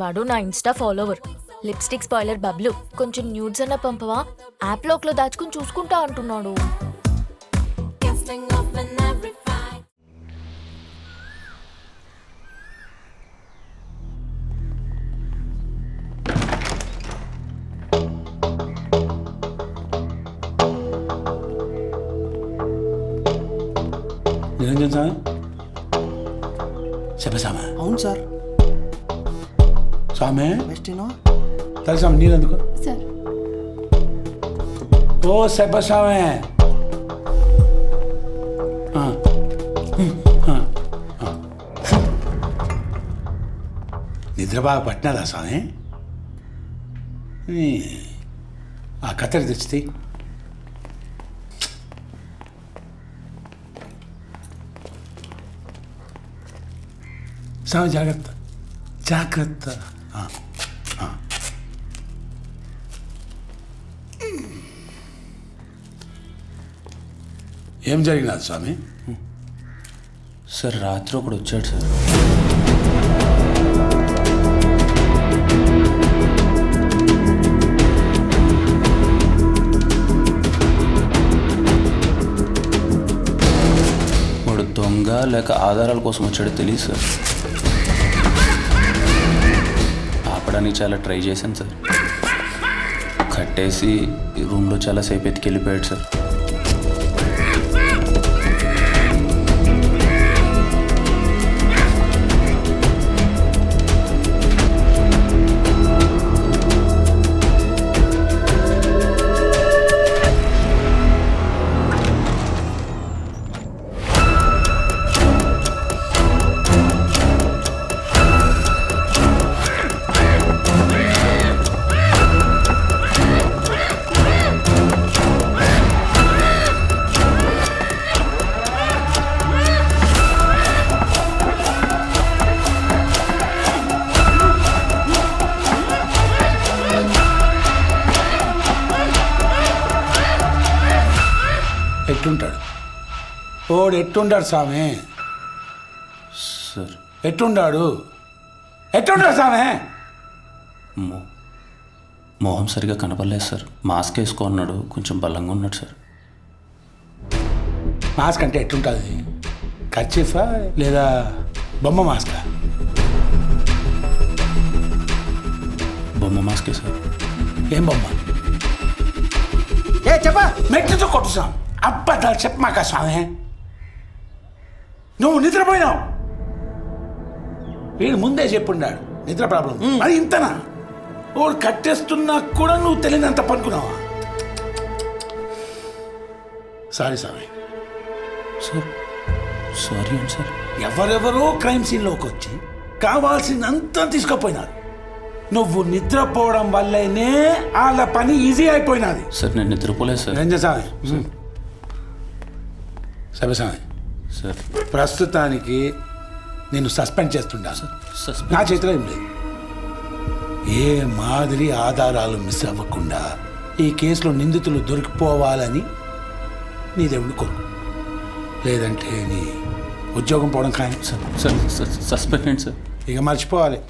వాడు నా Insta follower. Lipstick spoiler Bablu, కొంచెం న్యూడ్స్ అన్న పంపవా, యాప్ లోక్లో దాచుకుని చూసుకుంటా అంటున్నాడు. నిరంజన్ స్వామి చెప్పసామా? అవును సార్. స్వామి బెస్టేనో తల్లి స్వామి నీళ్ళు అందుకో. సార్ ఓ చెప్పసామే. నిద్ర బాగా పట్టినదా స్వామి? ఆ కత్తెర తెచ్చితే స్వామి జాగ్రత్త జాగ్రత్త. ఏం జరిగినది స్వామి? సార్ రాత్రి ఒకడు వచ్చాడు సార్. వాడు దొంగ లేక ఆధారాల కోసం వచ్చాడో తెలియదు సార్. ఆపడానికి చాలా ట్రై చేశాను సార్. కట్టేసి రూమ్లో చాలాసేపు ఎత్తుకెళ్ళిపోయాడు సార్. ఎట్టుంటాడు ఓడు? ఎట్టుంటాడు స్వామి? సార్ ఎట్టుంటాడు స్వామి? మొహం సరిగా కనపడలేదు సార్. మాస్క్ వేసుకున్నాడు, కొంచెం బలంగా ఉన్నాడు సార్. మాస్క్ అంటే ఎట్టుంటుంది? కర్చీఫా లేదా బొమ్మ మాస్కా? బొమ్మ మాస్కే సార్. ఏం బొమ్మ? ఏ చెప్పా, మెట్లతో కొట్టు స్వామి. అబ్బద్దాలు చెప్పమాక స్వామి. నువ్వు నిద్రపోయినావు. వీడు ముందే చెప్పుండాడు నిద్ర ప్రాబ్లం. అది ఇంతనా? వాడు కట్టేస్తున్నా కూడా నువ్వు తెలియనంత పనుకున్నావా? సారీ స్వామి. సార్ సారీ అండి సార్. ఎవరెవరో క్రైమ్ సీన్లోకి వచ్చి కావాల్సినంత తీసుకుపోయినారు. నువ్వు నిద్రపోవడం వల్లనే వాళ్ళ పని ఈజీ అయిపోయినది. సార్ నేను నిద్రపోలేదు సార్. ఏం చేసావి సభసామి? సార్ ప్రస్తుతానికి నేను సస్పెండ్ చేస్తుండా. నా చేతిలో ఏం లేదు. ఏ మాదిరి ఆధారాలు మిస్ అవ్వకుండా ఈ కేసులో నిందితులు దొరికిపోవాలని నీ దేవుడిని కోరు. లేదంటే నీ ఉద్యోగం పోవడం ఖాయం. Sir suspend sir. ఇక మర్చిపోవాలి.